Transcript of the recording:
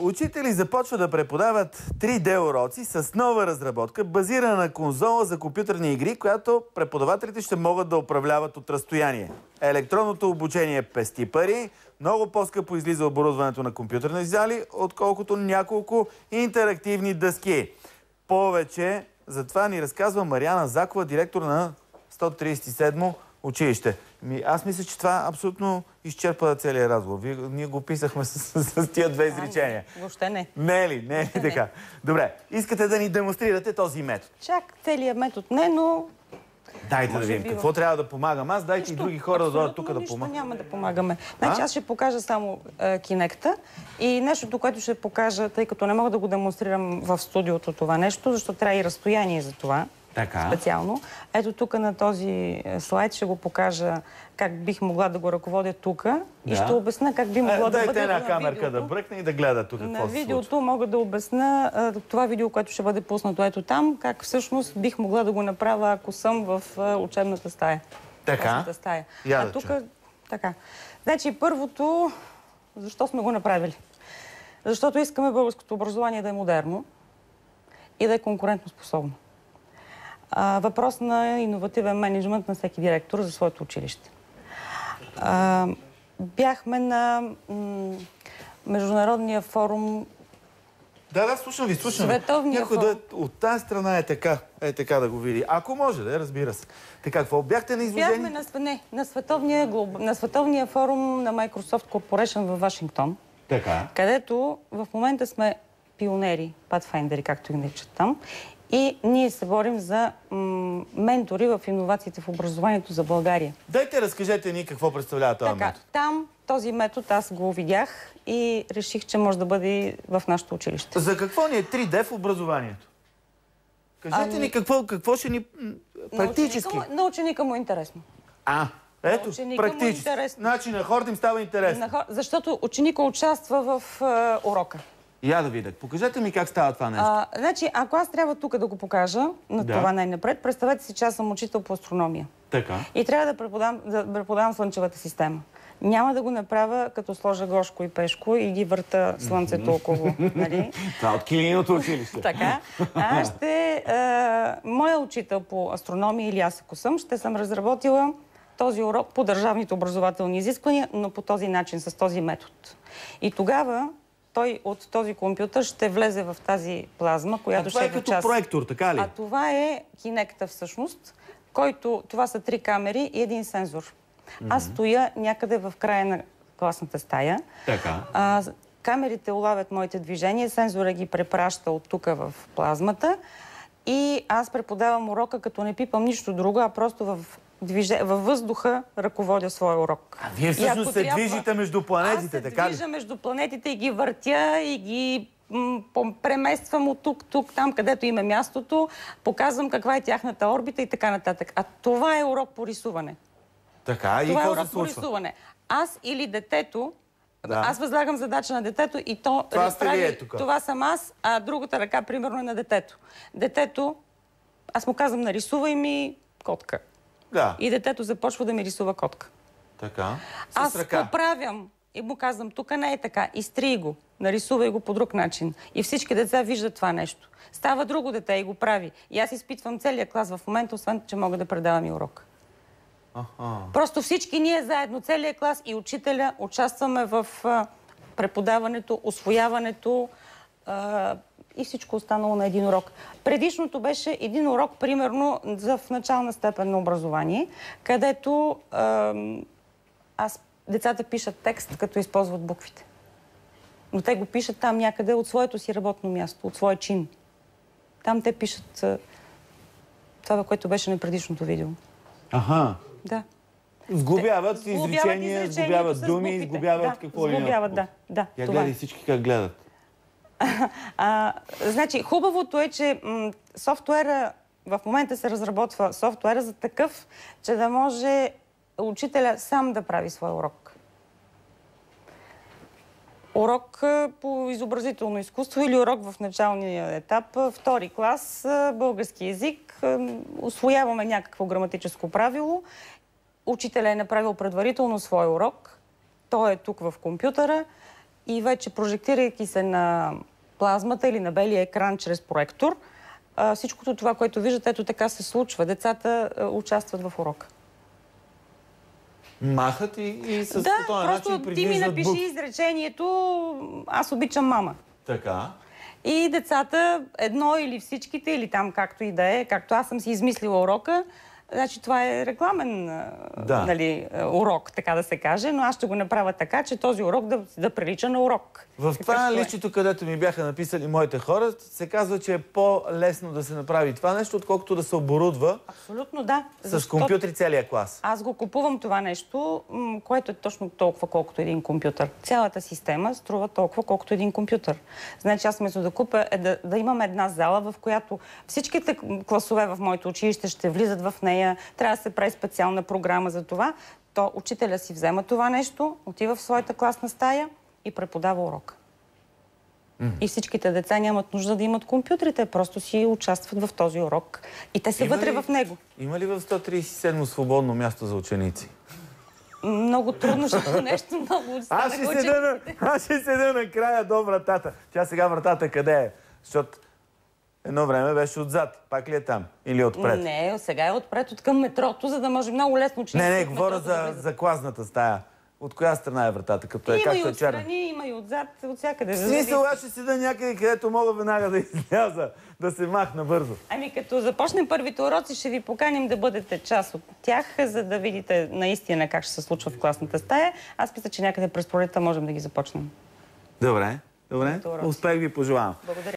Учители започват да преподават 3D уроци с нова разработка, базирана на конзола за компютърни игри, която преподавателите ще могат да управляват от разстояние. Електронното обучение пести пари, много по-скъпо излиза оборудването на компютърни зали, отколкото няколко интерактивни дъски. Повече за това ни разказва Мариана Закова, директор на 137-мо училище. Аз мисля, че това абсолютно изчерпва целият разговор. Ние го писахме с тия две изречения. Въобще не. Не е ли? Не е така. Добре, искате да ни демонстрирате този метод? Чак целият метод не, но... Дайте да видим какво трябва да помагам аз. Дайте и други хора да дойдат тук да помагат. Нищо няма да помагаме. Значи аз ще покажа само Kinect-а и нещото, което ще покажа, тъй като не мога да го демонстрирам в студиото това нещо, защото трябва и разстояние за това. Специално. Ето тук на този слайд ще го покажа как бих могла да го ръководя тук и ще обясна как би могло да бъде дайте една камерка да бръкне и да гледа тук какво се случва. На видеото мога да обясна това видео, което ще бъде пуснато ето там, как всъщност бих могла да го направя, ако съм в учебната стая. Така? А тук така. Значи първото, защо сме го направили? Защото искаме българското образование да е модерно и да е конкурентно способно. Въпрос на иновативен мениджмънт на всеки директор за своето училище. Бяхме на Международния форум. Да, слушам ви. Някой от тази страна е така да го види. Ако може, разбира се. Така, какво? Бяхте на изложение? Бяхме на Световния форум на Microsoft Corporation във Вашингтон. Така. Където в момента сме пионери, патфайндери, както ги наричат там. И ние се борим за ментори в иновациите в образованието за България. Дайте, разкажете ни какво представлява този метод. Там този метод аз го видях и реших, че може да бъде в нашето училище. За какво ни е 3D в образованието? Кажете ни какво ще ни практически. На ученика му е интересно. Ето, практически. Значи на хората им става интересно. Защото ученика участва в урока. Я да видя. Покажете ми как става това нещо. Значи, ако аз трябва тук да го покажа, на това най-напред, представете си, че аз съм учител по астрономия. Така. И трябва да преподавам Слънчевата система. Няма да го направя, като сложа Гошко и Пешко и ги върта Слънцето около. Нали? Това от Килийното училище. Така. Моя учител по астрономия, или аз ако ще съм разработила този урок по държавните образователни изисквания, но по този начин, с този метод. И тогава той от този компютър ще влезе в тази плазма, която ще е като проектор, така ли? Това е Kinect-а всъщност, който това са 3 камери и един сензор. Аз стоя някъде в края на класната стая. Така. Камерите улавят моите движения, сензора ги препраща от тук в плазмата и аз преподавам урока, като не пипам нищо друго, а просто във въздуха ръководя своя урок. Вие всъщност се движите между планетите, така ли? Аз се движа между планетите и ги въртя и ги премествам от тук, там, където има мястото, показвам каква е тяхната орбита и така нататък. А това е урок по рисуване. Така, и какво се случва? Аз или детето, аз възлагам задача на детето и то прави, това съм аз, а другата ръка, примерно, е на детето. Детето, аз му казвам, нарисувай ми котка. И детето започва да ми рисува котка. Така. Аз поправям и му казвам, тук не е така, изтрий го, нарисувай го по друг начин. И всички деца виждат това нещо. Става друго дете и го прави. И аз изпитвам целия клас в момента, освен че мога да предавам и урок. Просто всички ние заедно, целият клас и учителя, участваме в преподаването, усвояването и всичко останало на един урок. Предишното беше един урок, примерно, в начална степен на образование, където децата пишат текст, като използват буквите. Но те го пишат там някъде от своето си работно място, от своя чин. Там те пишат това, което беше на предишното видео. Да. Сгубяват изречения, сгубяват думи, сгубяват какво ли? Сгубяват, да. Я гледай всички как гледат. Значи, хубавото е, че софтуера, в момента се разработва софтуера за такъв, че да може учителя сам да прави своя урок. Урок по изобразително изкуство или урок в началния етап, 2-ри клас, български език. Усвояваме някакво граматическо правило. Учителя е направил предварително свой урок. Той е тук в компютъра и вече прожектирайки се на плазмата или на белия екран чрез проектор, всичкото това, което виждате, ето така се случва. Децата участват в урока. Махат и с да, по този начин просто ти ми напиши изречението "Аз обичам мама". Така. И децата, едно или всичките, или там както и да е, както аз съм си измислила урока, значи това е рекламен урок, така да се каже, но аз ще го направя така, че този урок да прилича на урок. В това листчето, където ми бяха написали моите хора, се казва, че е по-лесно да се направи това нещо, отколкото да се оборудва. Абсолютно да. С компютри целия клас. Аз го купувам това нещо, което е точно толкова, колкото един компютър. Цялата система струва толкова, колкото един компютър. Значи аз вместо да купя да имам една зала, в която всичките класове в моето училище ще влизат в нея. Трябва да се прави специална програма за това. То учителя си взема това нещо, отива в своята класна стая и преподава урока. И всичките деца нямат нужда да имат компютрите, просто си участват в този урок. И те са вътре в него. Има ли в 137 свободно място за ученици? Много трудно, защото нещо много Аз ще седя на края до вратата. Тя сега вратата къде е? Защото едно време беше отзад. Пак ли е там? Или отпред? Не, сега е отпред, от към метрото, за да може много лесно учениците. Не, говоря за класната стая. От коя страна е вратата? Като има и отстрани, има и отзад, от всякъде. В смисъл, аз ще седа някъде, където мога веднага да изляза, да се махна бързо. Ами като започнем първите уроци, ще ви поканим да бъдете част от тях, за да видите наистина как ще се случва в класната стая. Аз мисля, че някъде през пролетта можем да ги започнем. Добре. Успех ви пожелавам. Благодаря.